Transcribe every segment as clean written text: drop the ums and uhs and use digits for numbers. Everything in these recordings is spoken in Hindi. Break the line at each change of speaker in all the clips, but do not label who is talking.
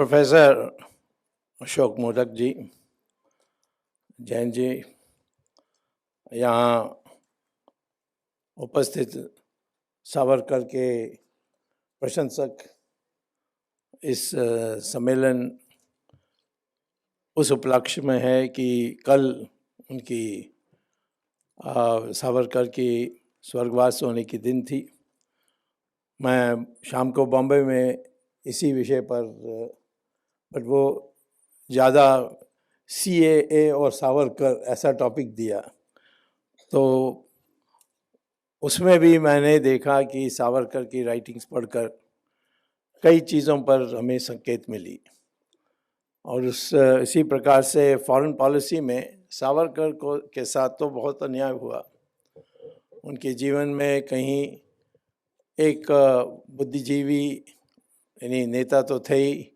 प्रोफेसर अशोक मोदक जी, जैन जी, यहाँ उपस्थित सावरकर के प्रशंसक, इस सम्मेलन उस उपलक्ष्य में है कि कल उनकी सावरकर की स्वर्गवास होने की दिन थी। मैं शाम को बॉम्बे में इसी विषय पर, बट वो ज़्यादा CAA और सावरकर ऐसा टॉपिक दिया, तो उसमें भी मैंने देखा कि सावरकर की राइटिंग्स पढ़कर कई चीज़ों पर हमें संकेत मिली। और इसी प्रकार से फॉरेन पॉलिसी में सावरकर के साथ तो बहुत अन्याय हुआ। उनके जीवन में कहीं एक बुद्धिजीवी यानी नेता तो थे ही,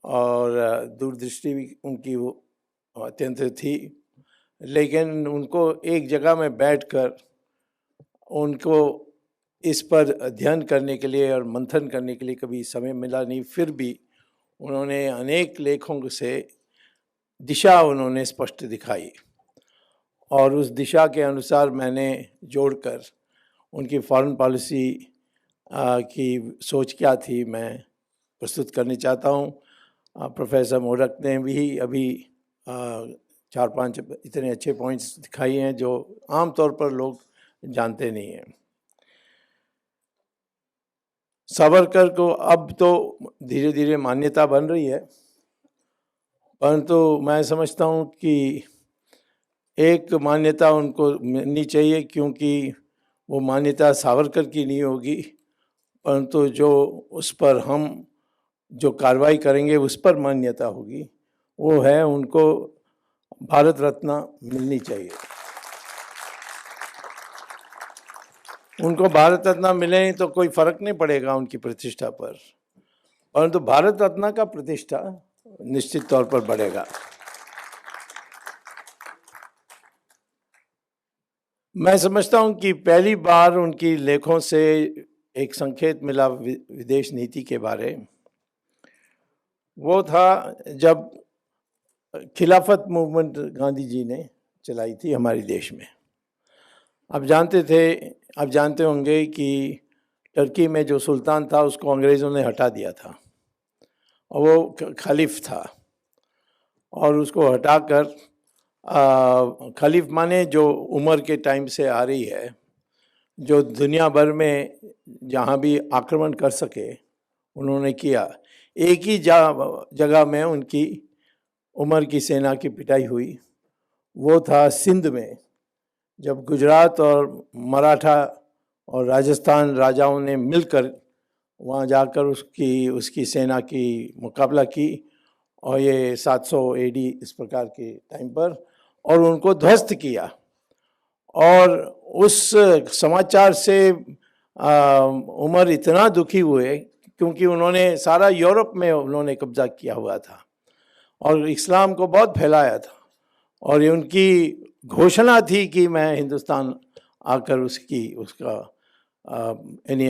और दूरदृष्टि भी उनकी वो अत्यंत थी, लेकिन उनको एक जगह में बैठकर उनको इस पर अध्ययन करने के लिए और मंथन करने के लिए कभी समय मिला नहीं। फिर भी उन्होंने अनेक लेखों से दिशा उन्होंने स्पष्ट दिखाई, और उस दिशा के अनुसार मैंने जोड़कर उनकी फॉरेन पॉलिसी की सोच क्या थी मैं प्रस्तुत करना चाहता हूँ। प्रोफेसर मोदक ने भी अभी 4-5 इतने अच्छे पॉइंट्स दिखाई हैं जो आमतौर पर लोग जानते नहीं हैं। सावरकर को अब तो धीरे धीरे मान्यता बन रही है, परंतु मैं समझता हूँ कि एक मान्यता उनको मिलनी चाहिए, क्योंकि वो मान्यता सावरकर की नहीं होगी, परंतु जो उस पर हम जो कार्रवाई करेंगे उस पर मान्यता होगी। वो है उनको भारत रत्न मिलनी चाहिए। उनको भारत रत्न मिले तो कोई फर्क नहीं पड़ेगा उनकी प्रतिष्ठा पर, परंतु भारत रत्न का प्रतिष्ठा निश्चित तौर पर बढ़ेगा। मैं समझता हूं कि पहली बार उनकी लेखों से एक संकेत मिला विदेश नीति के बारे। वो था जब खिलाफत मूवमेंट गांधी जी ने चलाई थी हमारे देश में। आप जानते होंगे कि टर्की में जो सुल्तान था उसको अंग्रेज़ों ने हटा दिया था, और वो खलीफ था, और उसको हटाकर खलीफ माने जो उम्र के टाइम से आ रही है, जो दुनिया भर में जहाँ भी आक्रमण कर सके उन्होंने किया। एक ही जगह में उनकी उमर की सेना की पिटाई हुई, वो था सिंध में, जब गुजरात और मराठा और राजस्थान राजाओं ने मिलकर वहाँ जाकर उसकी सेना की मुकाबला की, और ये 700 AD इस प्रकार के टाइम पर, और उनको ध्वस्त किया। और उस समाचार से उमर इतना दुखी हुए, क्योंकि उन्होंने सारा यूरोप में उन्होंने कब्जा किया हुआ था और इस्लाम को बहुत फैलाया था, और ये उनकी घोषणा थी कि मैं हिंदुस्तान आकर उसका यानी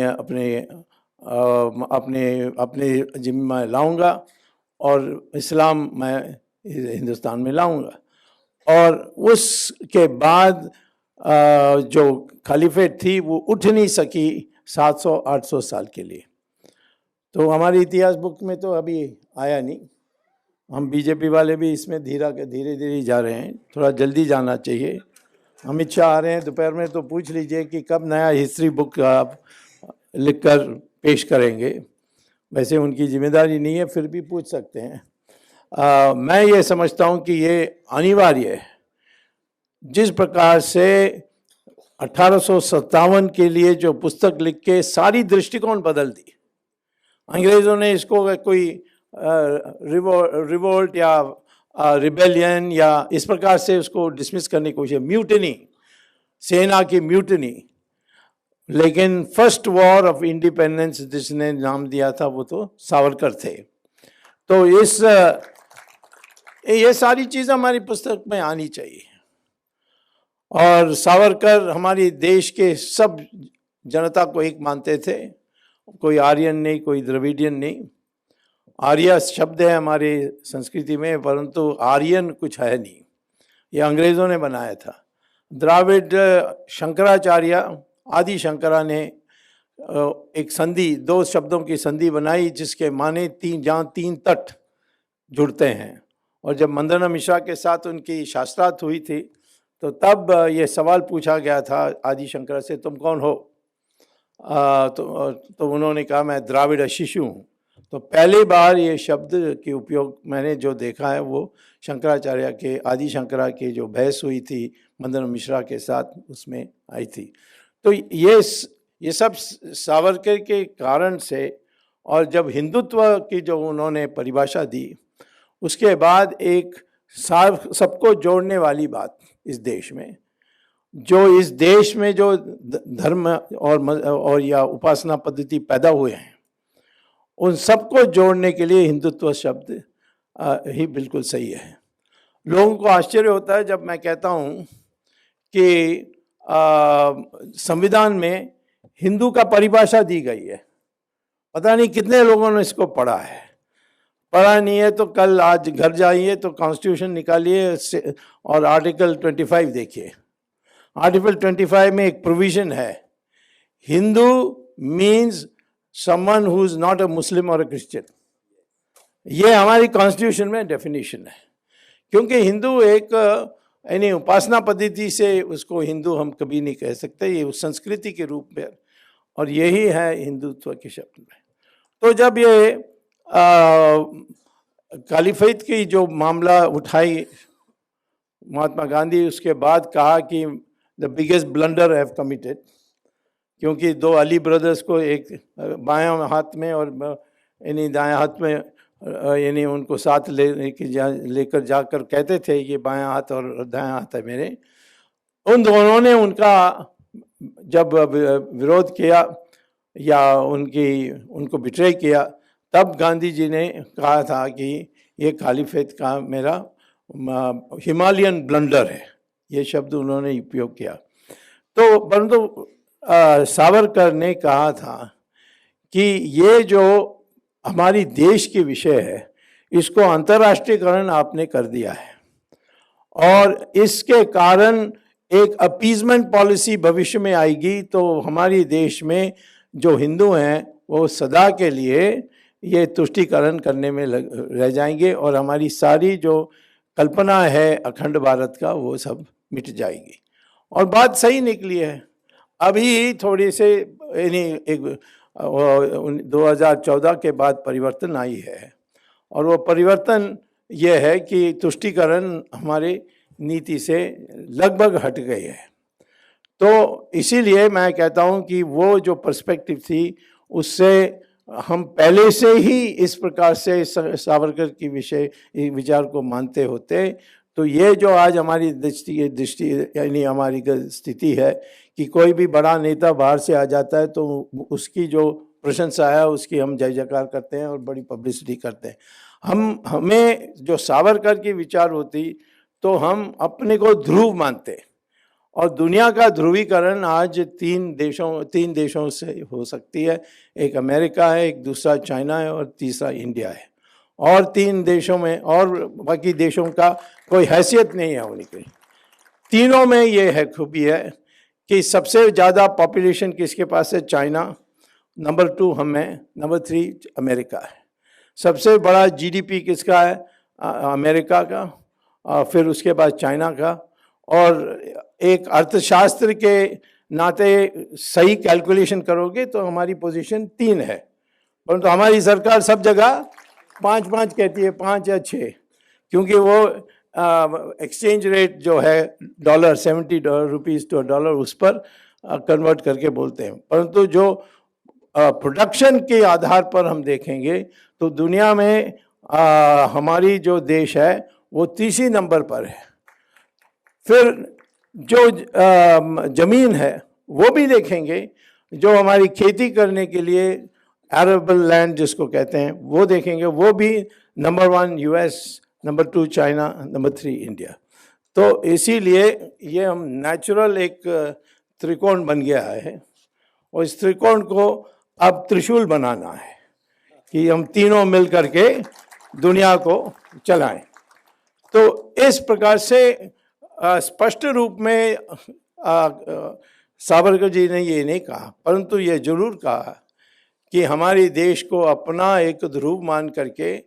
अपने जिम्मे में लाऊंगा, और इस्लाम मैं हिंदुस्तान में लाऊंगा। और उसके बाद जो खलीफेट थी वो उठ नहीं सकी 700-800 साल के लिए। तो हमारी इतिहास बुक में तो अभी आया नहीं। हम बीजेपी वाले भी इसमें धीरे धीरे जा रहे हैं, थोड़ा जल्दी जाना चाहिए। अमित शाह आ रहे हैं दोपहर में, तो पूछ लीजिए कि कब नया हिस्ट्री बुक आप लिखकर पेश करेंगे। वैसे उनकी जिम्मेदारी नहीं है, फिर भी पूछ सकते हैं। मैं ये समझता हूँ कि ये अनिवार्य है। जिस प्रकार से 1857 के लिए जो पुस्तक लिख के सारी दृष्टिकोण बदल दी, अंग्रेज़ों ने इसको कोई रिवोल्ट या रिबेलियन या इस प्रकार से उसको डिसमिस करने की कोशिश, म्यूटनी, सेना की म्यूटनी। लेकिन फर्स्ट वॉर ऑफ इंडिपेंडेंस जिसने नाम दिया था वो तो सावरकर थे। तो ये सारी चीज़ हमारी पुस्तक में आनी चाहिए। और सावरकर हमारी देश के सब जनता को एक मानते थे, कोई आर्यन नहीं, कोई द्रविडियन नहीं। आर्य शब्द है हमारी संस्कृति में, परंतु आर्यन कुछ है नहीं, ये अंग्रेज़ों ने बनाया था। द्राविड़ शंकराचार्य आदि शंकरा ने एक संधि, दो शब्दों की संधि बनाई जिसके माने जहाँ तीन तट जुड़ते हैं। और जब मंदना मिश्रा के साथ उनकी शास्त्रार्थ हुई थी तो तब ये सवाल पूछा गया था आदि शंकरा से, तुम कौन हो? तो उन्होंने कहा मैं द्राविड़ शिशु हूँ। तो पहली बार ये शब्द के उपयोग मैंने जो देखा है वो शंकराचार्य के, आदि शंकरा की जो बहस हुई थी मंदना मिश्रा के साथ, उसमें आई थी। तो ये सब सावरकर के कारण से, और जब हिंदुत्व की जो उन्होंने परिभाषा दी उसके बाद एक सबको जोड़ने वाली बात इस देश में, जो इस देश में जो धर्म और या उपासना पद्धति पैदा हुए हैं उन सबको जोड़ने के लिए हिंदुत्व शब्द ही बिल्कुल सही है। लोगों को आश्चर्य होता है जब मैं कहता हूँ कि संविधान में हिंदू का परिभाषा दी गई है। पता नहीं कितने लोगों ने इसको पढ़ा है। पढ़ा नहीं है तो कल आज घर जाइए तो कॉन्स्टिट्यूशन निकालिए और आर्टिकल 25 देखिए। आर्टिकल 25 में एक प्रोविजन है, Hindu means someone who is not a Muslim और अ क्रिश्चियन। ये हमारी कॉन्स्टिट्यूशन में डेफिनेशन है। क्योंकि हिंदू एक यानी उपासना पद्धति से उसको हिंदू हम कभी नहीं कह सकते, ये उस संस्कृति के रूप में, और यही है हिंदुत्व के शब्द में। तो जब ये कालीफत की जो मामला उठाई महात्मा गांधी, उसके बाद कहा कि the biggest blunder have committed, क्योंकि दो अली ब्रदर्स को एक बायां हाथ में और यानी दायां हाथ में यानी उनको साथ लेकर जाकर कहते थे ये बायां हाथ और दायां हाथ है मेरे। उन दोनों ने उनका जब विरोध किया या उनको बिट्रे किया, तब गांधी जी ने कहा था कि ये कालीफत का मेरा हिमालयन ब्लंडर है, ये शब्द उन्होंने उपयोग किया। तो परंतु सावरकर ने कहा था कि ये जो हमारी देश के विषय है इसको अंतर्राष्ट्रीयकरण आपने कर दिया है, और इसके कारण एक अपीजमेंट पॉलिसी भविष्य में आएगी, तो हमारे देश में जो हिंदू हैं वो सदा के लिए ये तुष्टीकरण करने में रह जाएंगे, और हमारी सारी जो कल्पना है अखंड भारत का वो सब मिट जाएगी। और बात सही निकली है। अभी थोड़ी से यानी एक 2014 के बाद परिवर्तन आई है, और वो परिवर्तन ये है कि तुष्टीकरण हमारे नीति से लगभग हट गई है। तो इसीलिए मैं कहता हूँ कि वो जो पर्सपेक्टिव थी उससे हम पहले से ही इस प्रकार से सावरकर की विचार को मानते होते, तो ये जो आज हमारी दृष्टि यानी हमारी स्थिति है कि कोई भी बड़ा नेता बाहर से आ जाता है तो उसकी जो प्रशंसा है उसकी हम जय जयकार करते हैं और बड़ी पब्लिसिटी करते हैं। हमें जो सावरकर की विचार होती तो हम अपने को ध्रुव मानते, और दुनिया का ध्रुवीकरण आज तीन देशों से हो सकती है। एक अमेरिका है, एक दूसरा चाइना है और तीसरा इंडिया है। और तीन देशों में और बाकी देशों का कोई हैसियत नहीं है उनकी। तीनों में ये है खूबी है कि सबसे ज़्यादा पॉपुलेशन किसके पास है? चाइना, नंबर 2 हम हैं, नंबर 3 अमेरिका है। सबसे बड़ा जीडीपी किसका है? अमेरिका का, फिर उसके बाद चाइना का। और एक अर्थशास्त्र के नाते सही कैलकुलेशन करोगे तो हमारी पोजीशन 3 है, परंतु हमारी सरकार सब जगह 5 कहती है, 5 या 6, क्योंकि वो एक्सचेंज रेट जो है डॉलर 70 रुपीज़ टू डॉलर उस पर कन्वर्ट करके बोलते हैं। परंतु जो प्रोडक्शन के आधार पर हम देखेंगे तो दुनिया में हमारी जो देश है वो तीसरी नंबर पर है। फिर जो ज़मीन है वो भी देखेंगे, जो हमारी खेती करने के लिए एरेबल लैंड जिसको कहते हैं वो देखेंगे, वो भी number 1 US, number 2 China, number 3 India. तो इसीलिए ये हम नेचुरल एक त्रिकोण बन गया है, और इस त्रिकोण को अब त्रिशूल बनाना है कि हम तीनों मिल करके दुनिया को चलाएं। तो इस प्रकार से स्पष्ट रूप में सावरकर जी ने ये नहीं कहा, परंतु ये जरूर कहा कि हमारे देश को अपना एक ध्रुव मान करके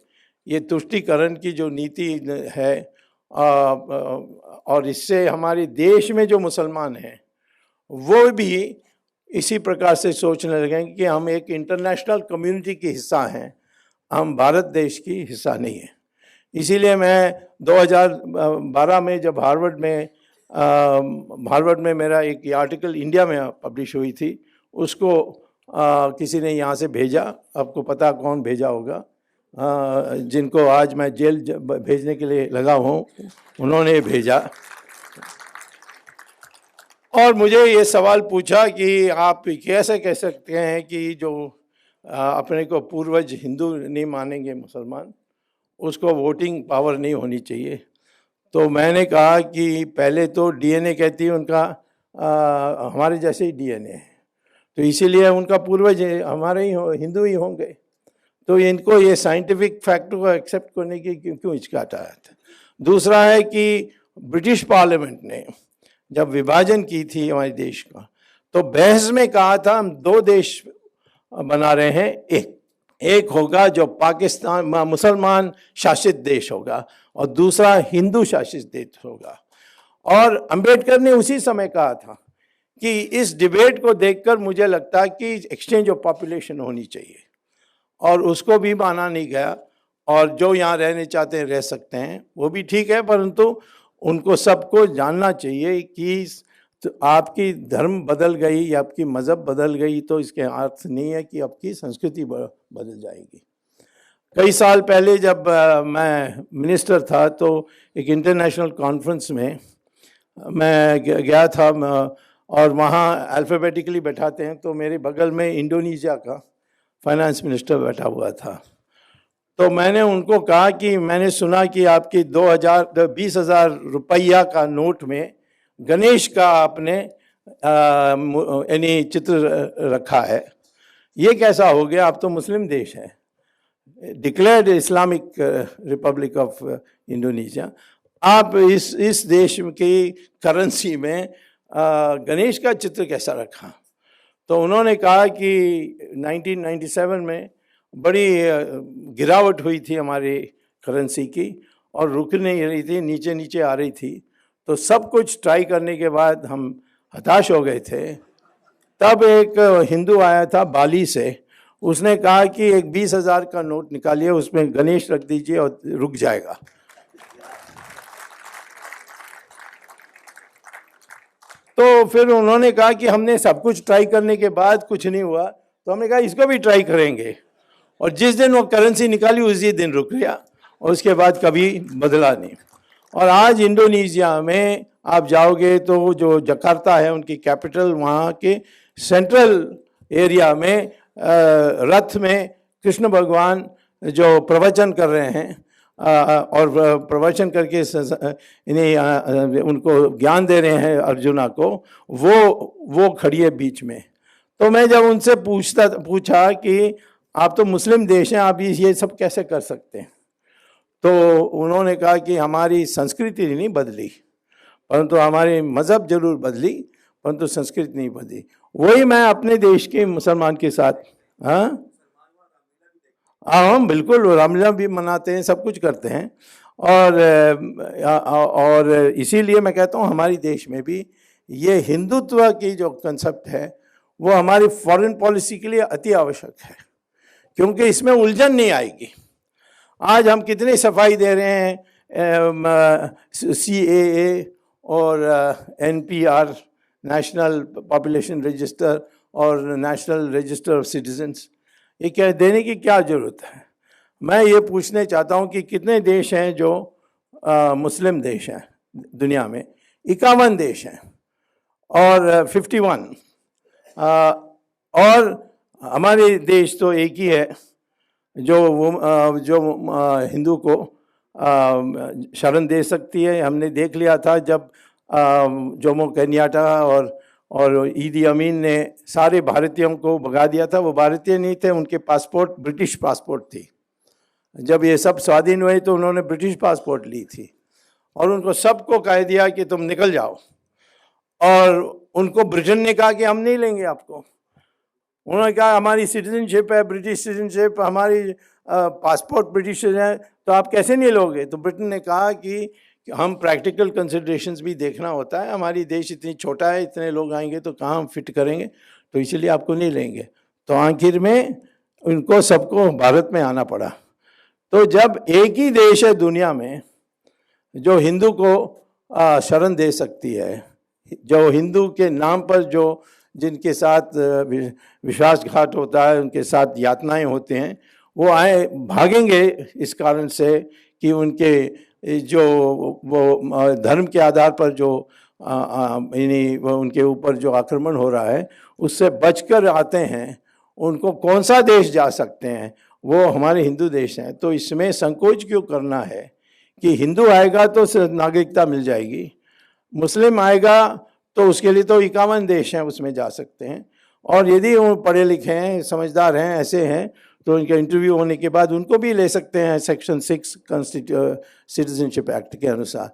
ये तुष्टीकरण की जो नीति है और इससे हमारे देश में जो मुसलमान हैं वो भी इसी प्रकार से सोचने लगे कि हम एक इंटरनेशनल कम्युनिटी की हिस्सा हैं, हम भारत देश की हिस्सा नहीं है। इसीलिए मैं 2012 में जब हार्वर्ड में मेरा एक आर्टिकल इंडिया में पब्लिश हुई थी, उसको किसी ने यहाँ से भेजा, आपको पता कौन भेजा होगा, जिनको आज मैं जेल भेजने के लिए लगा हूँ, उन्होंने भेजा और मुझे ये सवाल पूछा कि आप कैसे कह सकते हैं कि जो अपने को पूर्वज हिंदू नहीं मानेंगे मुसलमान, उसको वोटिंग पावर नहीं होनी चाहिए। तो मैंने कहा कि पहले तो डीएनए कहती है उनका हमारे जैसे ही डीएनए है, तो इसीलिए उनका पूर्वज हमारे ही हिंदू ही होंगे। तो इनको ये साइंटिफिक फैक्ट को एक्सेप्ट करने की क्यों हिचकिचाहट था। दूसरा है कि ब्रिटिश पार्लियामेंट ने जब विभाजन की थी हमारे देश का, तो बहस में कहा था हम दो देश बना रहे हैं, एक होगा जो पाकिस्तान मुसलमान शासित देश होगा और दूसरा हिंदू शासित देश होगा। और अंबेडकर ने उसी समय कहा था कि इस डिबेट को देखकर मुझे लगता है कि एक्सचेंज ऑफ पॉपुलेशन होनी चाहिए, और उसको भी माना नहीं गया। और जो यहाँ रहने चाहते हैं रह सकते हैं, वो भी ठीक है, परंतु उनको सबको जानना चाहिए कि तो आपकी धर्म बदल गई या आपकी मज़हब बदल गई तो इसके अर्थ नहीं है कि आपकी संस्कृति बदल जाएगी। कई साल पहले जब मैं मिनिस्टर था तो एक इंटरनेशनल कॉन्फ्रेंस में मैं गया था और वहाँ अल्फ़ाबेटिकली बैठाते हैं, तो मेरे बगल में इंडोनेशिया का फाइनेंस मिनिस्टर बैठा हुआ था। तो मैंने उनको कहा कि मैंने सुना कि आपकी 20,000 रुपया का नोट में गणेश का आपने यानी चित्र रखा है, ये कैसा हो गया? आप तो मुस्लिम देश है, declared Islamic Republic of Indonesia, आप इस देश की करेंसी में गणेश का चित्र कैसा रखा? तो उन्होंने कहा कि 1997 में बड़ी गिरावट हुई थी हमारी करेंसी की और रुक नहीं रही थी, नीचे नीचे आ रही थी। तो सब कुछ ट्राई करने के बाद हम हताश हो गए थे। तब एक हिंदू आया था बाली से, उसने कहा कि एक 20,000 का नोट निकालिए, उसमें गणेश रख दीजिए और रुक जाएगा। तो फिर उन्होंने कहा कि हमने सब कुछ ट्राई करने के बाद कुछ नहीं हुआ, तो हमने कहा इसको भी ट्राई करेंगे, और जिस दिन वो करेंसी निकाली उसी दिन रुक गया और उसके बाद कभी बदला नहीं। और आज इंडोनेशिया में आप जाओगे तो जो जकार्ता है उनकी कैपिटल, वहाँ के सेंट्रल एरिया में रथ में कृष्ण भगवान जो प्रवचन कर रहे हैं और प्रवचन करके इन्हें उनको ज्ञान दे रहे हैं अर्जुना को, वो खड़ी है बीच में। तो मैं जब उनसे पूछा कि आप तो मुस्लिम देश हैं, आप ये सब कैसे कर सकते हैं? तो उन्होंने कहा कि हमारी संस्कृति नहीं बदली, परंतु हमारी मज़हब जरूर बदली, परंतु संस्कृति नहीं बदली। वही मैं अपने देश के मुसलमान के साथ, हम बिल्कुल रामलीला भी मनाते हैं, सब कुछ करते हैं। और इसीलिए मैं कहता हूँ हमारे देश में भी ये हिंदुत्व की जो कंसेप्ट है वो हमारी फॉरेन पॉलिसी के लिए अति आवश्यक है, क्योंकि इसमें उलझन नहीं आएगी। आज हम कितनी सफाई दे रहे हैं CAA और NPR, नेशनल पॉपुलेशन रजिस्टर और नेशनल रजिस्टर ऑफ सिटीजन्स, ये क्या देने की क्या ज़रूरत है? मैं ये पूछने चाहता हूँ कि कितने देश हैं जो मुस्लिम देश हैं दुनिया में? 51 देश हैं और 51 और हमारे देश तो एक ही है जो हिंदू को शरण दे सकती है। हमने देख लिया था जब जोमो केन्याटा और और ईदी अमीन ने सारे भारतीयों को भगा दिया था। वो भारतीय नहीं थे, उनके पासपोर्ट ब्रिटिश पासपोर्ट थी। जब ये सब स्वाधीन हुए तो उन्होंने ब्रिटिश पासपोर्ट ली थी और उनको सबको कह दिया कि तुम निकल जाओ। और उनको ब्रिटेन ने कहा कि हम नहीं लेंगे आपको। उन्होंने कहा हमारी सिटीजनशिप है ब्रिटिश सिटीजनशिप, हमारी पासपोर्ट ब्रिटिश है, तो आप कैसे नहीं लोगे? तो ब्रिटेन ने कहा कि हम प्रैक्टिकल कंसिडरेशंस भी देखना होता है, हमारी देश इतनी छोटा है, इतने लोग आएंगे तो कहाँ हम फिट करेंगे, तो इसलिए आपको नहीं लेंगे। तो आखिर में उनको सबको भारत में आना पड़ा। तो जब एक ही देश है दुनिया में जो हिंदू को शरण दे सकती है, जो हिंदू के नाम पर जो जिनके साथ विश्वासघात होता है, उनके साथ यातनाएं होते हैं, वो आए भागेंगे इस कारण से कि उनके जो वो धर्म के आधार पर जो उनके ऊपर जो आक्रमण हो रहा है उससे बचकर आते हैं। उनको कौन सा देश जा सकते हैं? वो हमारे हिंदू देश हैं। तो इसमें संकोच क्यों करना है कि हिंदू आएगा तो नागरिकता मिल जाएगी, मुस्लिम आएगा तो उसके लिए तो 51 देश हैं, उसमें जा सकते हैं। और यदि वो पढ़े लिखे हैं, समझदार हैं, ऐसे हैं, तो उनका इंटरव्यू होने के बाद उनको भी ले सकते हैं सेक्शन 6 सिटीजनशिप एक्ट के अनुसार।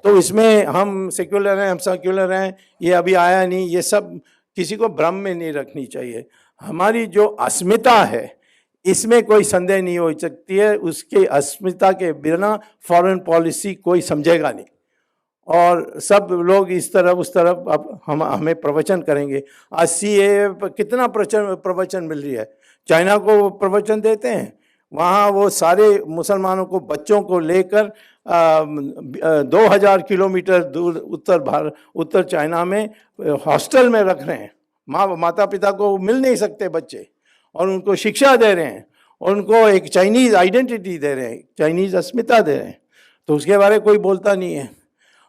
तो इसमें हम सेक्युलर हैं, हम सेक्युलर हैं, ये अभी आया नहीं, ये सब किसी को भ्रम में नहीं रखनी चाहिए। हमारी जो अस्मिता है इसमें कोई संदेह नहीं हो सकती है, उसके अस्मिता के बिना फॉरेन पॉलिसी कोई समझेगा नहीं। और सब लोग इस तरफ उस तरफ अब हमें प्रवचन करेंगे। आज सीएए कितना प्रवचन मिल रही है, चाइना को प्रवचन देते हैं, वहाँ वो सारे मुसलमानों को, बच्चों को लेकर 2000 किलोमीटर दूर उत्तर चाइना में हॉस्टल में रख रहे हैं। माता पिता को मिल नहीं सकते बच्चे, और उनको शिक्षा दे रहे हैं, और उनको एक चाइनीज़ आइडेंटिटी दे रहे हैं, चाइनीज़ अस्मिता दे रहे हैं। तो उसके बारे में कोई बोलता नहीं है।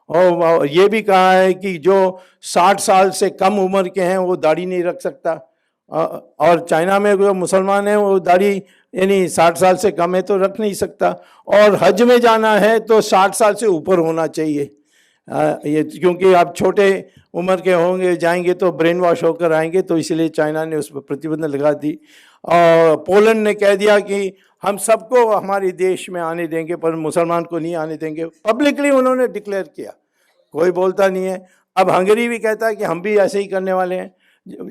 और ये भी कहा है कि जो 60 साल से कम उम्र के हैं वो दाढ़ी नहीं रख सकता, और चाइना में जो मुसलमान है वो दाढ़ी यानी 60 साल से कम है तो रख नहीं सकता। और हज में जाना है तो 60 साल से ऊपर होना चाहिए, ये क्योंकि आप छोटे उम्र के होंगे, जाएंगे तो ब्रेन वॉश होकर आएंगे, तो इसलिए चाइना ने उस पर प्रतिबंध लगा दी। और पोलैंड ने कह दिया कि हम सबको हमारे देश में आने देंगे पर मुसलमान को नहीं आने देंगे, पब्लिकली उन्होंने डिक्लेयर किया, कोई बोलता नहीं है। अब हंगरी भी कहता है कि हम भी ऐसे ही करने वाले हैं।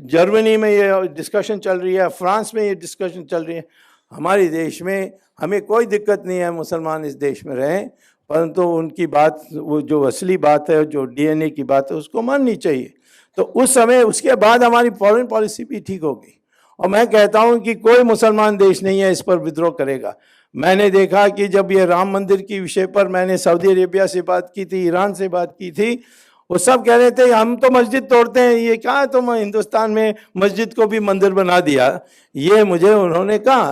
जर्मनी में ये डिस्कशन चल रही है, फ्रांस में ये डिस्कशन चल रही है। हमारे देश में हमें कोई दिक्कत नहीं है मुसलमान इस देश में रहें, परंतु उनकी बात, वो जो असली बात है, जो डीएनए की बात है, उसको माननी चाहिए। तो उस समय उसके बाद हमारी फॉरेन पॉलिसी भी ठीक होगी। और मैं कहता हूँ कि कोई मुसलमान देश नहीं है इस पर विद्रोह करेगा। मैंने देखा कि जब ये राम मंदिर के विषय पर मैंने सऊदी अरेबिया से बात की थी, ईरान से बात की थी, वो सब कह रहे थे हम तो मस्जिद तोड़ते हैं, ये क्या तुम हिंदुस्तान में मस्जिद को भी मंदिर बना दिया, ये मुझे उन्होंने कहा।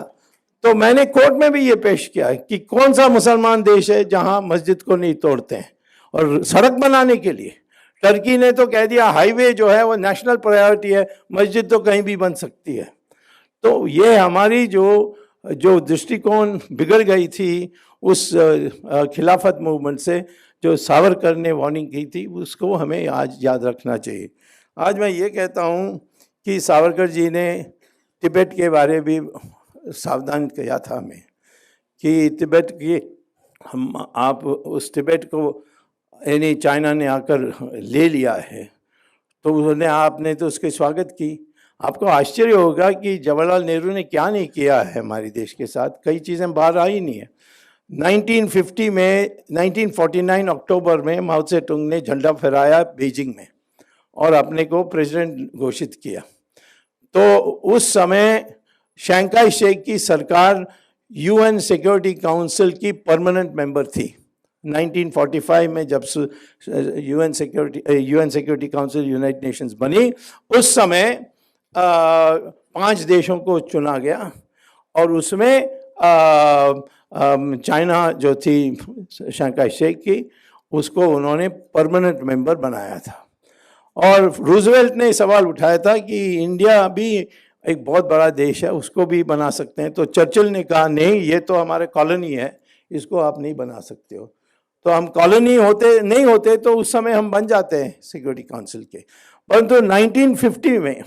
तो मैंने कोर्ट में भी ये पेश किया कि कौन सा मुसलमान देश है जहां मस्जिद को नहीं तोड़ते हैं। और सड़क बनाने के लिए टर्की ने तो कह दिया हाईवे जो है वो नेशनल प्रायोरिटी है, मस्जिद तो कहीं भी बन सकती है। तो ये हमारी जो दृष्टिकोण बिगड़ गई थी उस खिलाफत मूवमेंट से, जो सावरकर ने वार्निंग की थी, उसको हमें आज याद रखना चाहिए। आज मैं ये कहता हूँ कि सावरकर जी ने तिब्बत के बारे भी सावधान किया था हमें कि तिब्बत की आप उस तिब्बत को यानी चाइना ने आकर ले लिया है, तो उन्होंने आपने तो उसके स्वागत की। आपको आश्चर्य होगा कि जवाहरलाल नेहरू ने क्या नहीं किया है हमारे देश के साथ, कई चीज़ें बाहर आई नहीं है। 1950 में 1949 अक्टूबर में माओ से तुंग ने झंडा फहराया बीजिंग में और अपने को प्रेसिडेंट घोषित किया। तो उस समय शंघाई शेख की सरकार यूएन सिक्योरिटी काउंसिल की परमानेंट मेंबर थी। 1945 में जब UN security council United Nations बनी, उस समय 5 देशों को चुना गया और उसमें चाइना जो थी शंघाई शेख की, उसको उन्होंने परमानेंट मेंबर बनाया था। और रूजवेल्ट ने सवाल उठाया था कि इंडिया भी एक बहुत बड़ा देश है, उसको भी बना सकते हैं। तो चर्चिल ने कहा नहीं, ये तो हमारे कॉलोनी है, इसको आप नहीं बना सकते हो। तो हम कॉलोनी नहीं होते तो उस समय हम बन जाते हैं सिक्योरिटी काउंसिल के। परंतु 1950 में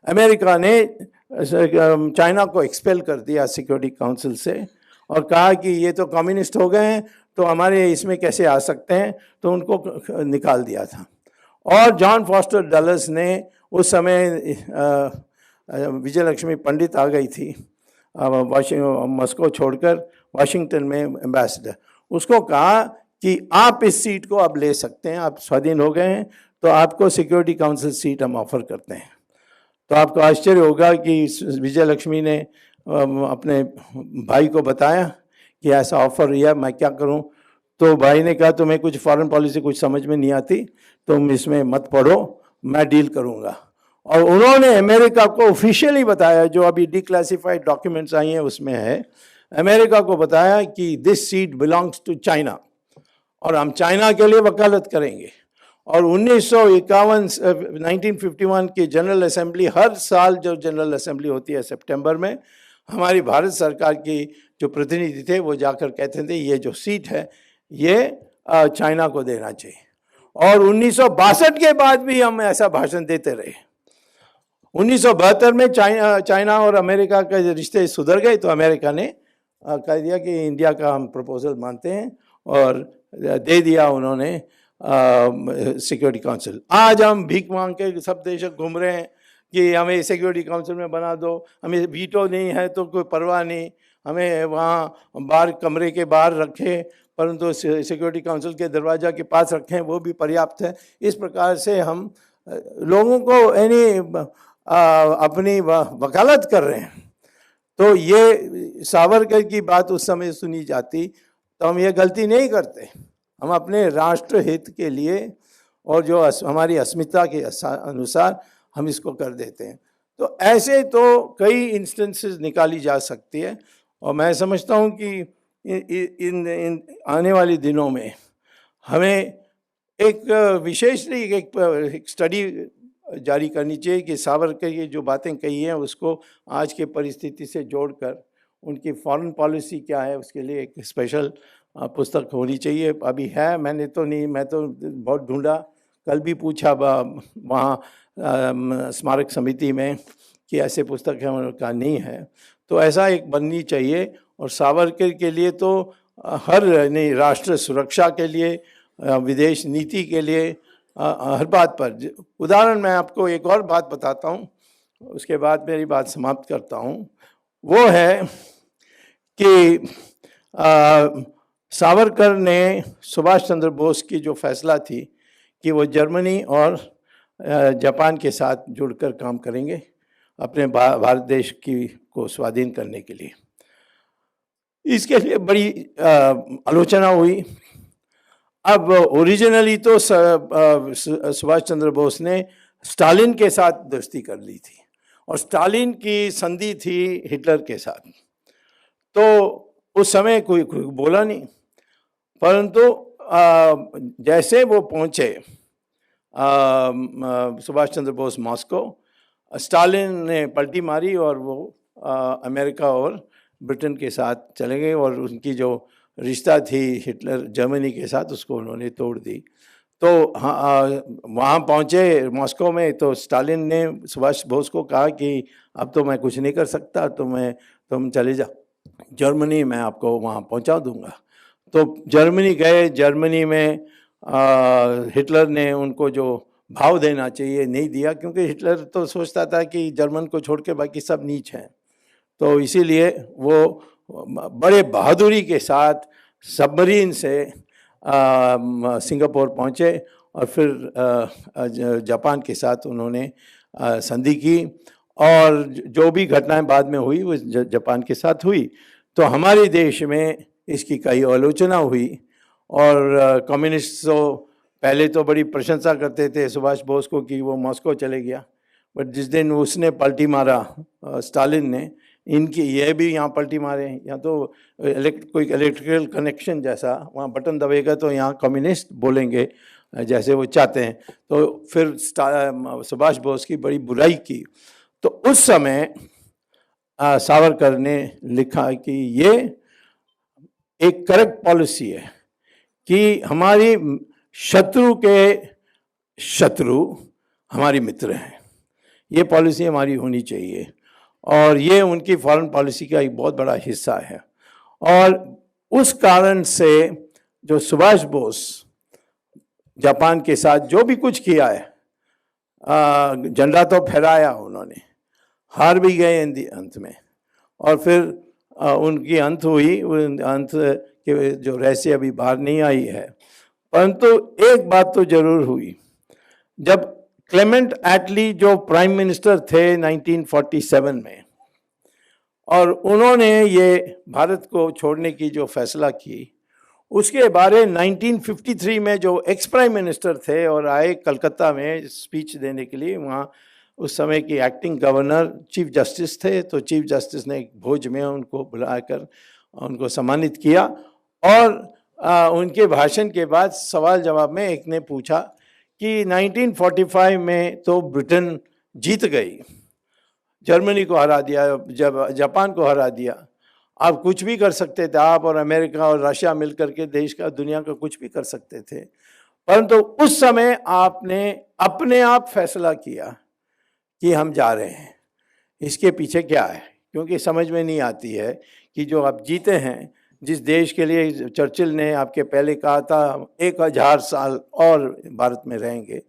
अमेरिका ने चाइना को एक्सपेल कर दिया सिक्योरिटी काउंसिल से और कहा कि ये तो कम्युनिस्ट हो गए हैं, तो हमारे इसमें कैसे आ सकते हैं, तो उनको निकाल दिया था। और जॉन फॉस्टर डलस ने उस समय विजयलक्ष्मी पंडित आ गई थी मॉस्को छोड़कर वाशिंगटन में एम्बेसडर, उसको कहा कि आप इस सीट को अब ले सकते हैं, आप स्वाधीन हो गए हैं, तो आपको सिक्योरिटी काउंसिल सीट हम ऑफर करते हैं। तो आपको आश्चर्य होगा कि विजयलक्ष्मी ने अपने भाई को बताया कि ऐसा ऑफर दिया, मैं क्या करूं। तो भाई ने कहा तुम्हें कुछ फॉरेन पॉलिसी कुछ समझ में नहीं आती, तुम इसमें मत पढ़ो, मैं डील करूंगा। और उन्होंने अमेरिका को ऑफिशियली बताया, जो अभी डिक्लासिफाइड डॉक्यूमेंट्स आई हैं उसमें है, अमेरिका को बताया कि this seat belongs to China और हम चाइना के लिए वकालत करेंगे। और 1951 की जनरल असेंबली, हर साल जो जनरल असेंबली होती है सितंबर में, हमारी भारत सरकार की जो प्रतिनिधि थे वो जाकर कहते थे ये जो सीट है ये चाइना को देना चाहिए। और 1962 के बाद भी हम ऐसा भाषण देते रहे। 1972 में चाइना और अमेरिका के रिश्ते सुधर गए, तो अमेरिका ने कह दिया कि इंडिया का हम प्रपोजल मानते हैं और दे दिया उन्होंने सिक्योरिटी काउंसिल। आज हम भीख मांग के सब देश घूम रहे हैं कि हमें सिक्योरिटी काउंसिल में बना दो, हमें वीटो नहीं है तो कोई परवाह नहीं, हमें वहाँ बाहर कमरे के बाहर रखें, परंतु सिक्योरिटी काउंसिल के दरवाज़ा के पास रखें, वो भी पर्याप्त है। इस प्रकार से हम लोगों को यानी अपनी वकालत कर रहे हैं। तो ये सावरकर की बात उस समय सुनी जाती तो हम ये गलती नहीं करते, हम अपने राष्ट्र हित के लिए और जो हमारी अस्मिता के अनुसार हम इसको कर देते हैं। तो ऐसे तो कई इंस्टेंसेस निकाली जा सकती है और मैं समझता हूँ कि इन आने वाले दिनों में हमें एक विशेष एक स्टडी जारी करनी चाहिए कि सावरकर की जो बातें कही हैं उसको आज के परिस्थिति से जोड़कर उनकी फॉरेन पॉलिसी क्या है उसके लिए एक स्पेशल पुस्तक होनी चाहिए। अभी है, मैंने तो नहीं, मैं तो बहुत ढूंढा, कल भी पूछा वहाँ स्मारक समिति में कि ऐसे पुस्तक है, उनका नहीं है। तो ऐसा एक बननी चाहिए। और सावरकर के लिए तो हर नहीं, राष्ट्र सुरक्षा के लिए, विदेश नीति के लिए, हर बात पर। उदाहरण मैं आपको एक और बात बताता हूँ, उसके बाद मेरी बात समाप्त करता हूँ। वो है कि सावरकर ने सुभाष चंद्र बोस की जो फैसला थी कि वो जर्मनी और जापान के साथ जुड़कर काम करेंगे अपने भारत देश को स्वाधीन करने के लिए, इसके लिए बड़ी आलोचना हुई। अब ओरिजिनली तो सुभाष चंद्र बोस ने स्टालिन के साथ दोस्ती कर ली थी और स्टालिन की संधि थी हिटलर के साथ, तो उस समय कोई बोला नहीं। परंतु जैसे वो पहुँचे सुभाष चंद्र बोस मॉस्को, स्टालिन ने पलटी मारी और वो अमेरिका और ब्रिटेन के साथ चले गए और उनकी जो रिश्ता थी हिटलर जर्मनी के साथ उसको उन्होंने तोड़ दी। तो वहाँ पहुँचे मॉस्को में, तो स्टालिन ने सुभाष बोस को कहा कि अब तो मैं कुछ नहीं कर सकता, तुम चले जाओ जर्मनी, मैं आपको वहाँ पहुँचा दूँगा। तो जर्मनी गए, जर्मनी में हिटलर ने उनको जो भाव देना चाहिए नहीं दिया, क्योंकि हिटलर तो सोचता था कि जर्मन को छोड़ के बाकी सब नीच हैं। तो इसीलिए वो बड़े बहादुरी के साथ सबमरीन से सिंगापुर पहुँचे और फिर जापान के साथ उन्होंने संधि की और जो भी घटनाएं बाद में हुई वो जापान के साथ हुई। तो हमारे देश में इसकी कई आलोचना हुई और कम्युनिस्ट तो पहले तो बड़ी प्रशंसा करते थे सुभाष बोस को कि वो मॉस्को चले गया, बट जिस दिन उसने पलटी मारा स्टालिन ने, इनकी ये भी यहाँ पलटी मारे, या तो कोई इलेक्ट्रिकल कनेक्शन जैसा, वहाँ बटन दबेगा तो यहाँ कम्युनिस्ट बोलेंगे जैसे वो चाहते हैं। तो फिर सुभाष बोस की बड़ी बुराई की। तो उस समय सावरकर ने लिखा कि ये एक करेक्ट पॉलिसी है कि हमारी शत्रु के शत्रु हमारी मित्र हैं। ये पॉलिसी हमारी होनी चाहिए और ये उनकी फॉरेन पॉलिसी का एक बहुत बड़ा हिस्सा है। और उस कारण से जो सुभाष बोस जापान के साथ जो भी कुछ किया है, झंडा तो फहराया उन्होंने, हार भी गए अंत में, और फिर उनकी अंत हुई। अंत के जो रहस्य अभी बाहर नहीं आई है, परंतु एक बात तो जरूर हुई, जब क्लेमेंट एटली जो प्राइम मिनिस्टर थे 1947 में, और उन्होंने ये भारत को छोड़ने की जो फैसला की, उसके बारे 1953 में जो एक्स प्राइम मिनिस्टर थे और आए कलकत्ता में स्पीच देने के लिए, वहाँ उस समय की एक्टिंग गवर्नर चीफ जस्टिस थे, तो चीफ जस्टिस ने एक भोज में उनको बुलाकर उनको सम्मानित किया। और उनके भाषण के बाद सवाल जवाब में एक ने पूछा कि 1945 में तो ब्रिटेन जीत गई, जर्मनी को हरा दिया, जब जापान को हरा दिया, आप कुछ भी कर सकते थे, आप और अमेरिका और रशिया मिलकर के देश का, दुनिया का कुछ भी कर सकते थे, परंतु उस समय आपने अपने आप फैसला किया कि हम जा रहे हैं। इसके पीछे क्या है? क्योंकि समझ में नहीं आती है कि जो आप जीते हैं, जिस देश के लिए चर्चिल ने आपके पहले कहा था 1000 साल और भारत में रहेंगे,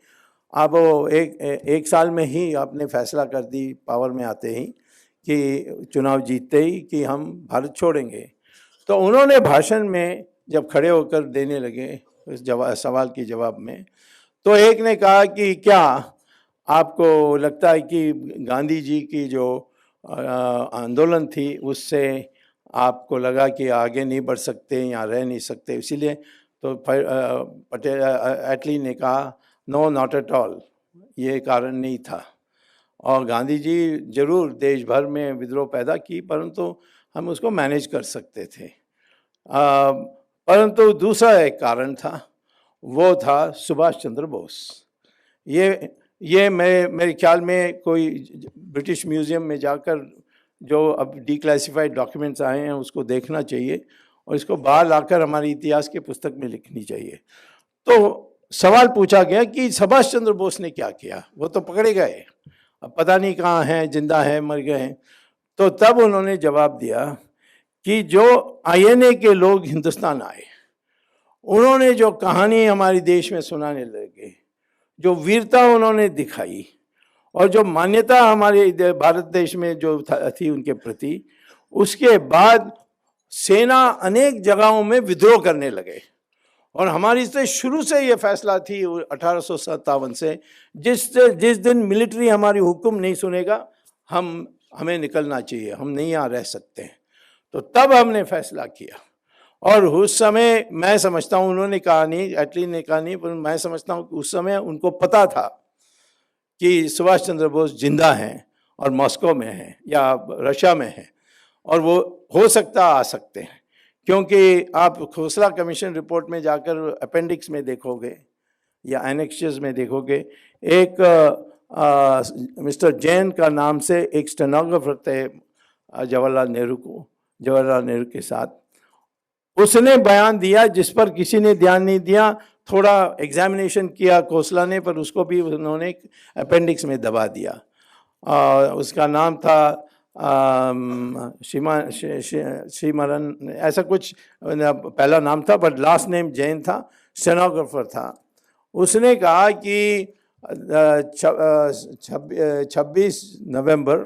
आप वो एक साल में ही आपने फैसला कर दी, पावर में आते ही, कि चुनाव जीतते ही, कि हम भारत छोड़ेंगे। तो उन्होंने भाषण में जब खड़े होकर देने लगे उस सवाल के जवाब में, तो एक ने कहा कि क्या आपको लगता है कि गांधी जी की जो आंदोलन थी, उससे आपको लगा कि आगे नहीं बढ़ सकते या रह नहीं सकते, इसीलिए? तो पटेल एटली ने कहा, नो नॉट एट ऑल, ये कारण नहीं था। और गांधी जी जरूर देश भर में विद्रोह पैदा की, परंतु हम उसको मैनेज कर सकते थे। परंतु दूसरा एक कारण था, वो था सुभाष चंद्र बोस। ये मेरे ख्याल में कोई ब्रिटिश म्यूज़ियम में जाकर जो अब डिक्लासिफाइड डॉक्यूमेंट्स आए हैं उसको देखना चाहिए, और इसको बाहर लाकर हमारे इतिहास के पुस्तक में लिखनी चाहिए। तो सवाल पूछा गया कि सुभाष चंद्र बोस ने क्या किया, वो तो पकड़े गए, अब पता नहीं कहाँ हैं, जिंदा हैं, मर गए हैं। तो तब उन्होंने जवाब दिया कि जो INA के लोग हिंदुस्तान आए, उन्होंने जो कहानी हमारे देश में सुनाने लगे, जो वीरता उन्होंने दिखाई, और जो मान्यता हमारे भारत देश में जो थी उनके प्रति, उसके बाद सेना अनेक जगहों में विद्रोह करने लगे। और हमारी से शुरू से ये फैसला थी 1857 से, जिस दिन मिलिट्री हमारी हुक्म नहीं सुनेगा, हमें निकलना चाहिए, हम नहीं यहाँ रह सकते हैं। तो तब हमने फैसला किया। और उस समय मैं समझता हूँ, उन्होंने कहा नहीं, एटली ने कहा नहीं, पर मैं समझता हूँ कि उस समय उनको पता था कि सुभाष चंद्र बोस जिंदा हैं और मॉस्को में हैं या रशिया में हैं, और वो हो सकता आ सकते हैं। क्योंकि आप खोसला कमीशन रिपोर्ट में जाकर अपेंडिक्स में देखोगे या एनेक्सेस में देखोगे, एक मिस्टर जैन का नाम से एक स्टेनोग्राफर थे जवाहरलाल नेहरू के साथ, उसने बयान दिया जिस पर किसी ने ध्यान नहीं दिया। थोड़ा एग्जामिनेशन किया खोसला ने, पर उसको भी उन्होंने अपेंडिक्स में दबा दिया। उसका नाम था श्रीमरन, ऐसा कुछ पहला नाम था, बट लास्ट नेम जैन था, स्टेनोग्राफर था। उसने कहा कि 26 नवंबर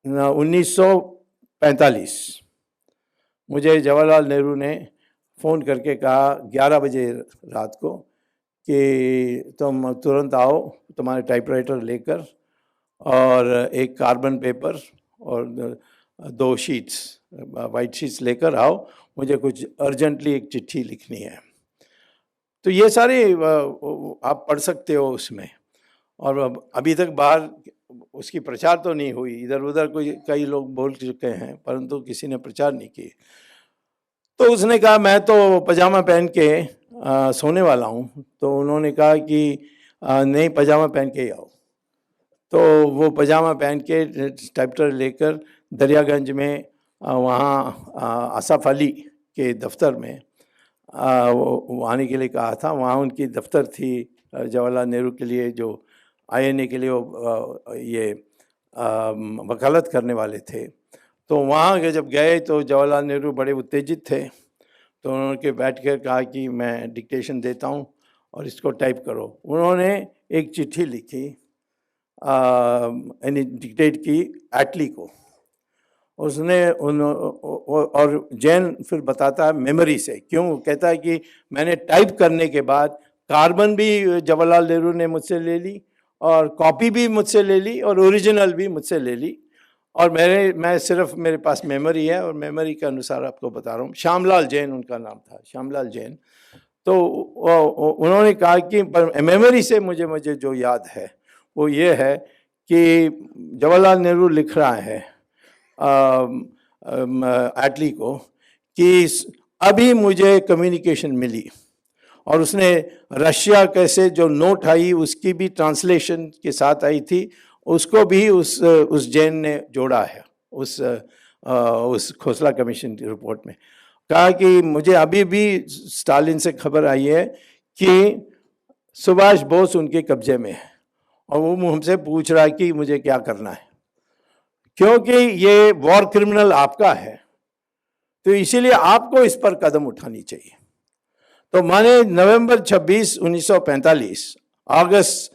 1945 मुझे जवाहरलाल नेहरू ने फ़ोन करके कहा 11 बजे रात को कि तुम तुरंत आओ, तुम्हारे टाइपराइटर लेकर और एक कार्बन पेपर और 2 शीट्स, वाइट शीट्स लेकर आओ, मुझे कुछ अर्जेंटली एक चिट्ठी लिखनी है। तो ये सारे आप पढ़ सकते हो उसमें। और अभी तक बाहर उसकी प्रचार तो नहीं हुई, इधर उधर कई लोग बोल चुके हैं, परंतु किसी ने प्रचार नहीं की। तो उसने कहा मैं तो पजामा पहन के सोने वाला हूँ। तो उन्होंने कहा कि नहीं, पजामा पहन के ही आओ। तो वो पजामा पहन के टाइपराइटर लेकर दरियागंज में वहाँ आसफ अली के दफ्तर में वो आने के लिए कहा था। वहाँ उनकी दफ्तर थी जवाहरलाल नेहरू के लिए जो INA के लिए ये वकालत करने वाले थे। तो वहाँ के जब गए तो जवाहरलाल नेहरू बड़े उत्तेजित थे, तो उन्होंने बैठ कर कहा कि मैं डिक्टेशन देता हूँ और इसको टाइप करो। उन्होंने एक चिट्ठी लिखी, यानी डिक्टेट की एटली को। उसने और जैन फिर बताता है मेमोरी से, क्यों कहता है कि मैंने टाइप करने के बाद कार्बन भी जवाहरलाल नेहरू ने मुझसे ले ली और कॉपी भी मुझसे ले ली और ओरिजिनल भी मुझसे ले ली, और मैं सिर्फ मेरे पास मेमोरी है और मेमोरी के अनुसार आपको बता रहा हूँ। श्यामलाल जैन उनका नाम था, श्यामलाल जैन। तो उन्होंने कहा कि पर मेमोरी से मुझे जो याद है वो ये है कि जवाहरलाल नेहरू लिख रहा है एटली को कि अभी मुझे कम्युनिकेशन मिली, और उसने रशिया कैसे जो नोट आई उसकी भी ट्रांसलेशन के साथ आई थी, उसको भी उस जैन ने जोड़ा है उस खोसला कमीशन की रिपोर्ट में। कहा कि मुझे अभी भी स्टालिन से खबर आई है कि सुभाष बोस उनके कब्जे में है और वो हमसे पूछ रहा है कि मुझे क्या करना है, क्योंकि ये वॉर क्रिमिनल आपका है, तो इसीलिए आपको इस पर कदम उठानी चाहिए। तो मैंने नवंबर 26, 1945, अगस्त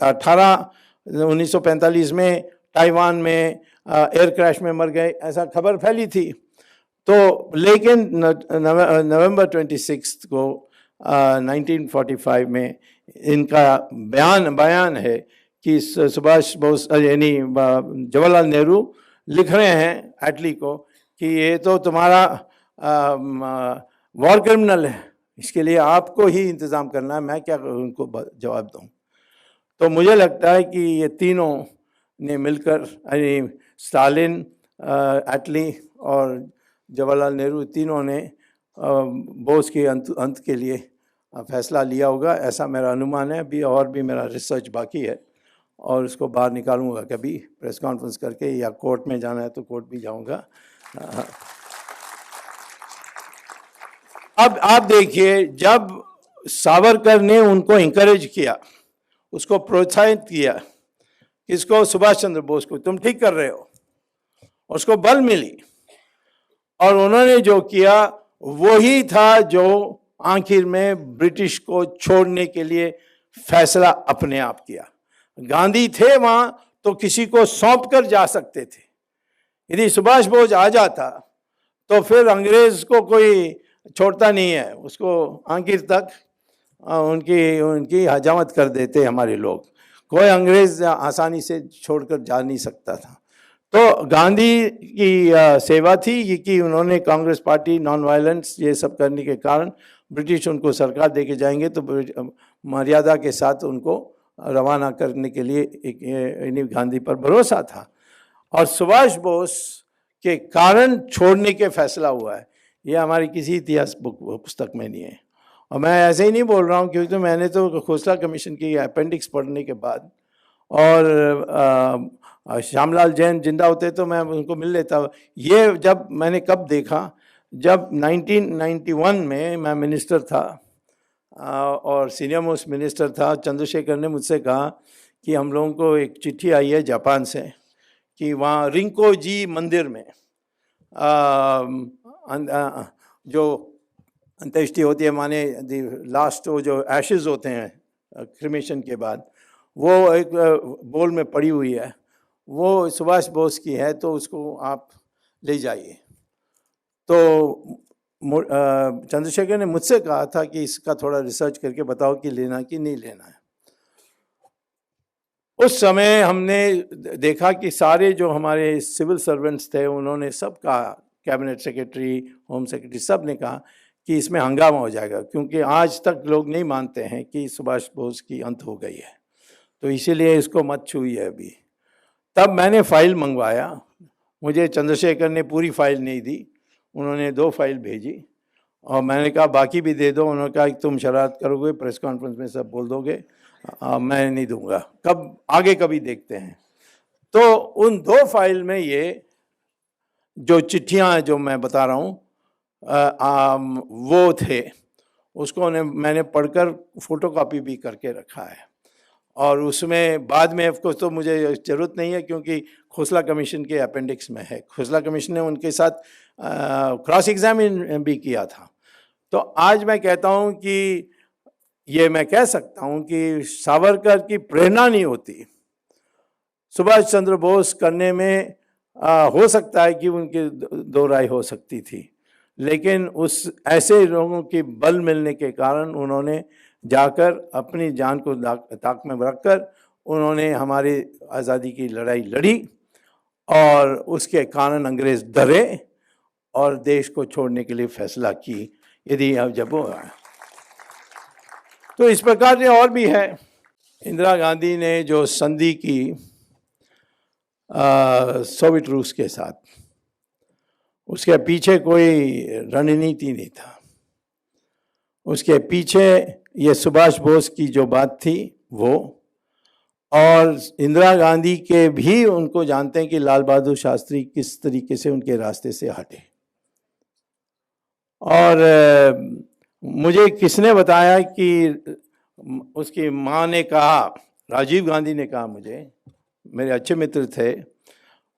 18, 1945 में ताइवान में एयर क्रैश में मर गए, ऐसा खबर फैली थी। तो लेकिन नवंबर 26 को 1945 में इनका बयान है कि सुभाष बोस यानी जवाहरलाल नेहरू लिख रहे हैं एटली को कि ये तो तुम्हारा वॉर क्रिमिनल है, इसके लिए आपको ही इंतज़ाम करना है, मैं क्या उनको जवाब दूं। तो मुझे लगता है कि ये तीनों ने मिलकर, यानी स्टालिन, एटली और जवाहरलाल नेहरू, तीनों ने बोस के अंत के लिए फैसला लिया होगा, ऐसा मेरा अनुमान है। अभी और भी मेरा रिसर्च बाकी है और उसको बाहर निकालूंगा कभी प्रेस कॉन्फ्रेंस करके, या कोर्ट में जाना है तो कोर्ट भी जाऊंगा। अब आप देखिए, जब सावरकर ने उनको इंकरेज किया, उसको प्रोत्साहित किया, किसको? सुभाष चंद्र बोस को, तुम ठीक कर रहे हो, उसको बल मिली, और उन्होंने जो किया वही था जो आखिर में ब्रिटिश को छोड़ने के लिए फैसला अपने आप किया। गांधी थे वहां तो किसी को सौंप कर जा सकते थे, यदि सुभाष बोस आ जाता तो फिर अंग्रेज को कोई छोड़ता नहीं है, उसको आखिर तक उनकी हजामत कर देते हमारे लोग। कोई अंग्रेज आसानी से छोड़कर जा नहीं सकता था। तो गांधी की सेवा थी कि उन्होंने कांग्रेस पार्टी, नॉन वायलेंस, ये सब करने के कारण ब्रिटिश उनको सरकार दे के जाएंगे तो मर्यादा के साथ उनको रवाना करने के लिए गांधी पर भरोसा था, और सुभाष बोस के कारण छोड़ने के फैसला हुआ है। ये हमारी किसी इतिहास पुस्तक में नहीं है, और मैं ऐसे ही नहीं बोल रहा हूँ, क्योंकि मैंने तो खोसला कमीशन की अपेंडिक्स पढ़ने के बाद, और श्यामलाल जैन जिंदा होते तो मैं उनको मिल लेता। ये जब मैंने कब देखा, जब 1991 में मैं मिनिस्टर था और सीनियर मोस्ट मिनिस्टर था, चंद्रशेखर ने मुझसे कहा कि हम लोगों को एक चिट्ठी आई है जापान से कि वहाँ रिंकोजी मंदिर में जो अंत्येष्टि होती है, माने लास्ट वो जो एशेज होते हैं क्रिमेशन के बाद, वो एक बोल में पड़ी हुई है, वो सुभाष बोस की है, तो उसको आप ले जाइए। तो चंद्रशेखर ने मुझसे कहा था कि इसका थोड़ा रिसर्च करके बताओ कि लेना कि नहीं लेना है। उस समय हमने देखा कि सारे जो हमारे सिविल सर्वेंट्स थे उन्होंने सब कहा, कैबिनेट सेक्रेटरी, होम सेक्रेटरी, सब ने कहा कि इसमें हंगामा हो जाएगा, क्योंकि आज तक लोग नहीं मानते हैं कि सुभाष बोस की अंत हो गई है, तो इसीलिए इसको मत छूइए अभी। तब मैंने फाइल मंगवाया, मुझे चंद्रशेखर ने पूरी फाइल नहीं दी, उन्होंने 2 फाइल भेजी, और मैंने कहा बाकी भी दे दो। उन्होंने कहा कि तुम शरारत करोगे, प्रेस कॉन्फ्रेंस में सब बोल दोगे, मैं नहीं दूंगा, कब आगे कभी देखते हैं। तो उन 2 फाइल में ये जो चिट्ठियाँ जो मैं बता रहा हूँ वो थे। उसको मैंने पढ़कर फोटोकॉपी भी करके रखा है। और उसमें बाद में ऑफ कोर्स तो मुझे ज़रूरत नहीं है, क्योंकि खोसला कमीशन के अपेंडिक्स में है। खोसला कमीशन ने उनके साथ क्रॉस एग्जामिन भी किया था। तो आज मैं कहता हूँ कि ये मैं कह सकता हूँ कि सावरकर की प्रेरणा नहीं होती सुभाष चंद्र बोस करने में, हो सकता है कि उनकी दो राय हो सकती थी, लेकिन उस ऐसे लोगों की बल मिलने के कारण उन्होंने जाकर अपनी जान को ताक में रखकर उन्होंने हमारी आज़ादी की लड़ाई लड़ी, और उसके कारण अंग्रेज डरे और देश को छोड़ने के लिए फैसला की। यदि अब जब तो इस प्रकार से और भी है। इंदिरा गांधी ने जो संधि की सोवियत रूस के साथ, उसके पीछे कोई रणनीति नहीं था। उसके पीछे ये सुभाष बोस की जो बात थी वो, और इंदिरा गांधी के भी उनको जानते हैं कि लाल बहादुर शास्त्री किस तरीके से उनके रास्ते से हटे। और मुझे किसने बताया कि उसकी माँ ने कहा, राजीव गांधी ने कहा, मुझे मेरे अच्छे मित्र थे,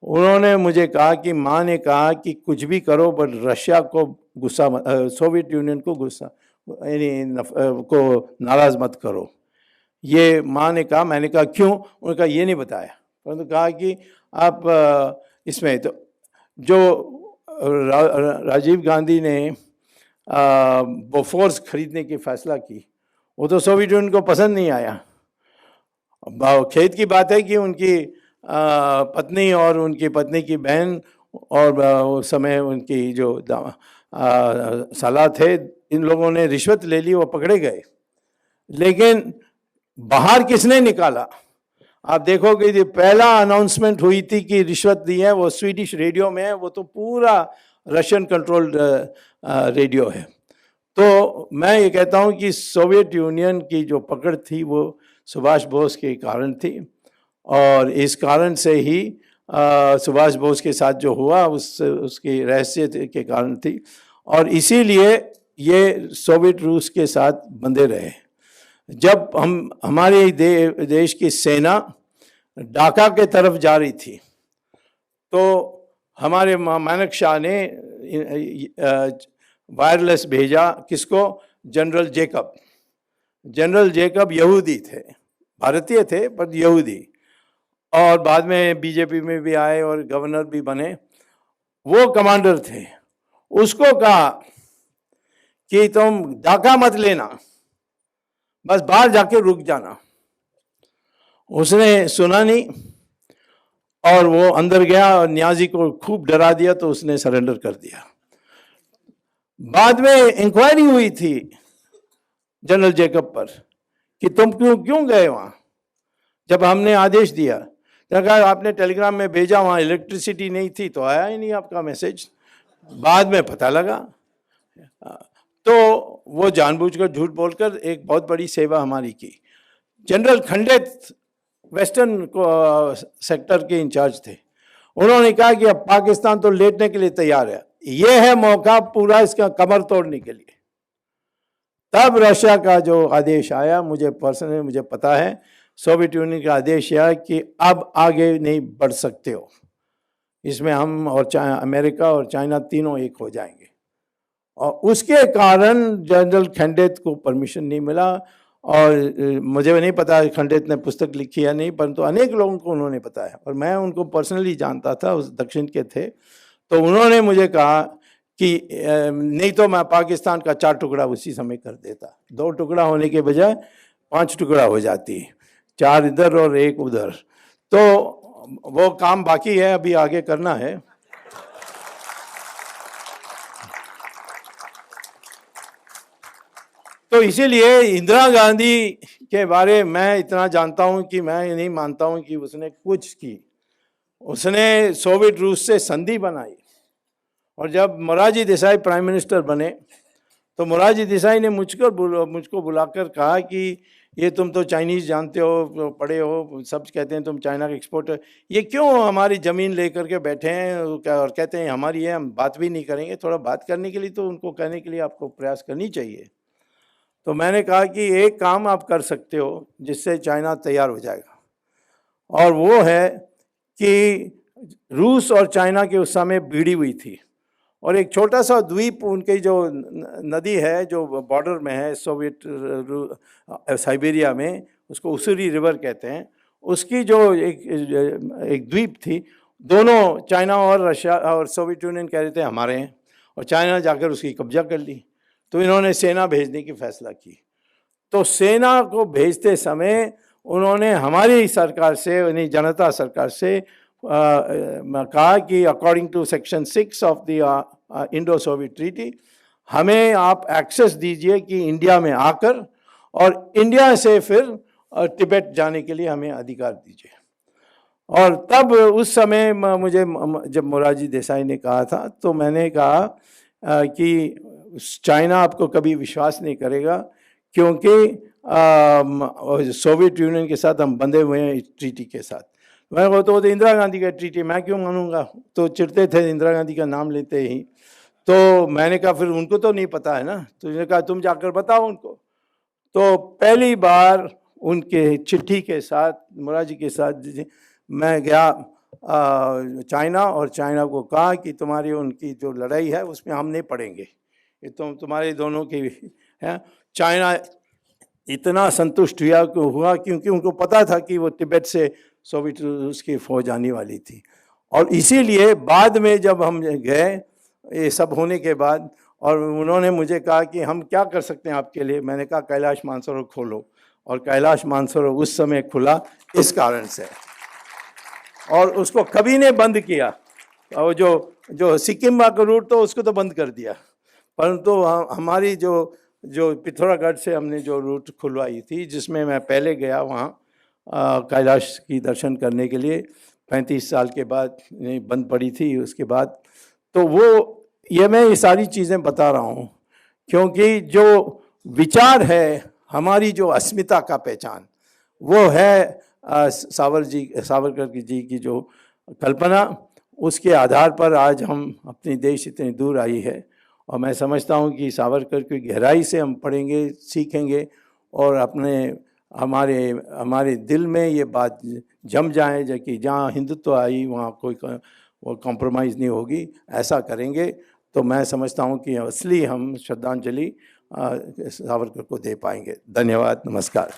उन्होंने मुझे कहा कि माँ ने कहा कि कुछ भी करो बट रशिया को गुस्सा मत, सोवियत यूनियन को गुस्सा यानी को नाराज़ मत करो। ये माँ ने कहा। मैंने कहा क्यों? उन्होंने कहा ये नहीं बताया, परंतु कहा कि आप इसमें तो जो राजीव गांधी ने बोफोर्स खरीदने की फैसला की, वो तो सोवियत यूनियन को पसंद नहीं आया। खेद की बात है कि उनकी पत्नी और उनकी पत्नी की बहन और उस समय उनकी जो साला थे, इन लोगों ने रिश्वत ले ली, वो पकड़े गए। लेकिन बाहर किसने निकाला? आप देखोगे कि पहला अनाउंसमेंट हुई थी कि रिश्वत दी है, वो स्वीडिश रेडियो में है, वो तो पूरा रशियन कंट्रोल्ड रेडियो है। तो मैं ये कहता हूँ कि सोवियत यूनियन की जो पकड़ थी वो सुभाष बोस के कारण थी, और इस कारण से ही सुभाष बोस के साथ जो हुआ उसकी रहस्य के कारण थी, और इसीलिए ये सोवियत रूस के साथ बंधे रहे। जब हमारे देश की सेना ढाका के तरफ जा रही थी, तो हमारे मानेक शॉ ने वायरलेस भेजा। किसको? General Jacob. जनरल जेकब यहूदी थे, भारतीय थे पर यहूदी, और बाद में बीजेपी में भी आए और गवर्नर भी बने। वो कमांडर थे। उसको कहा कि तुम ढाका मत लेना, बस बाहर जाके रुक जाना। उसने सुना नहीं और वो अंदर गया और न्याजी को खूब डरा दिया, तो उसने सरेंडर कर दिया। बाद में इंक्वायरी हुई थी जनरल जेकब पर कि तुम क्यों गए वहां, जब हमने आदेश दिया। तो कहा आपने टेलीग्राम में भेजा, वहां इलेक्ट्रिसिटी नहीं थी तो आया ही नहीं आपका मैसेज। बाद में पता लगा। तो वो जानबूझकर झूठ बोलकर एक बहुत बड़ी सेवा हमारी की। जनरल खंडेत वेस्टर्न सेक्टर के इंचार्ज थे। उन्होंने कहा कि अब पाकिस्तान तो लेटने के लिए तैयार है, ये है मौका पूरा इसका कमर तोड़ने के लिए। तब रशिया का जो आदेश आया, मुझे पर्सनली मुझे पता है, सोवियत यूनियन का आदेश आया कि अब आगे नहीं बढ़ सकते हो, इसमें हम और अमेरिका और चाइना तीनों एक हो जाएंगे। और उसके कारण जनरल खंडेत को परमिशन नहीं मिला। और मुझे नहीं पता खंडेत ने पुस्तक लिखी या नहीं, परंतु अनेक लोगों को उन्होंने बताया, और मैं उनको पर्सनली जानता था, उस दक्षिण के थे। तो उन्होंने मुझे कहा कि नहीं तो मैं पाकिस्तान का 4 टुकड़ा उसी समय कर देता। 2 टुकड़ा होने के बजाय 5 टुकड़ा हो जाती, 4 इधर और 1 उधर। तो वो काम बाकी है, अभी आगे करना है। तो इसीलिए इंदिरा गांधी के बारे में मैं इतना जानता हूं कि मैं नहीं मानता हूं कि उसने कुछ की। उसने सोवियत रूस से संधि बनाई, और जब मोरारजी देसाई प्राइम मिनिस्टर बने तो मोरारजी देसाई ने मुझको बुलाकर कहा कि ये तुम तो चाइनीज़ जानते हो, पढ़े हो, सब कहते हैं तुम चाइना का एक्सपोर्टर, ये क्यों हमारी ज़मीन लेकर के बैठे हैं और कहते हैं हमारी है, हम बात भी नहीं करेंगे। थोड़ा बात करने के लिए तो उनको कहने के लिए आपको प्रयास करनी चाहिए। तो मैंने कहा कि एक काम आप कर सकते हो जिससे चाइना तैयार हो जाएगा, और वो है कि रूस और चाइना के उस समय भिड़ी हुई थी, और एक छोटा सा द्वीप उनकी जो नदी है जो बॉर्डर में है सोवियत साइबेरिया में, उसको उसूरी रिवर कहते हैं, उसकी जो एक द्वीप थी, दोनों चाइना और रशिया और सोवियत यूनियन कह रहे थे हमारे हैं, और चाइना जाकर उसकी कब्जा कर ली। तो इन्होंने सेना भेजने की फैसला की। तो सेना को भेजते समय उन्होंने हमारी सरकार से, यानी जनता सरकार से कहा कि according to section 6 of the Indo Soviet treaty, हमें आप एक्सेस दीजिए कि इंडिया में आकर, और इंडिया से फिर तिब्बत जाने के लिए हमें अधिकार दीजिए। और तब उस समय मुझे जब मोरारजी देसाई ने कहा था, तो मैंने कहा कि चाइना आपको कभी विश्वास नहीं करेगा, क्योंकि सोवियत यूनियन के साथ हम बंधे हुए हैं इस ट्रीटी के साथ। मैं वो तो इंदिरा गांधी का ट्रीटी, मैं क्यों मानूंगा, तो चिढ़ते थे इंदिरा गांधी का नाम लेते ही। तो मैंने कहा फिर उनको तो नहीं पता है ना, तो उन्होंने कहा तुम जाकर बताओ उनको। तो पहली बार उनके चिट्ठी के साथ, मोरारजी के साथ मैं गया चाइना, और चाइना को कहा कि तुम्हारी उनकी जो लड़ाई है उसमें हम नहीं पड़ेंगे, ये तो तुम्हारे दोनों की है। चाइना इतना संतुष्ट हुआ क्योंकि उनको पता था कि वो तिब्बत से सोवियत रूस की फौज आने वाली थी। और इसीलिए बाद में जब हम गए, ये सब होने के बाद, और उन्होंने मुझे कहा कि हम क्या कर सकते हैं आपके लिए, मैंने कहा कैलाश मानसरोवर खोलो, और कैलाश मानसरोवर उस समय खुला इस कारण से, और उसको कभी ने बंद किया। और जो सिक्किम का रूट तो उसको तो बंद कर दिया, परंतु हमारी जो पिथौरागढ़ से हमने जो रूट खुलवाई थी, जिसमें मैं पहले गया वहाँ कैलाश की दर्शन करने के लिए 35 साल के बाद, बंद पड़ी थी उसके बाद। तो ये मैं ये सारी चीज़ें बता रहा हूँ क्योंकि जो विचार है, हमारी जो अस्मिता का पहचान, वो है सावरकर जी की जो कल्पना, उसके आधार पर आज हम अपनी देश इतनी दूर आई है। और मैं समझता हूँ कि सावरकर की गहराई से हम पढ़ेंगे, सीखेंगे, और हमारे दिल में ये बात जम जाए कि जहाँ हिंदुत्व आई वहाँ कोई वो कॉम्प्रोमाइज़ नहीं होगी, ऐसा करेंगे तो मैं समझता हूँ कि असली हम श्रद्धांजलि सावरकर को दे पाएंगे। धन्यवाद, नमस्कार।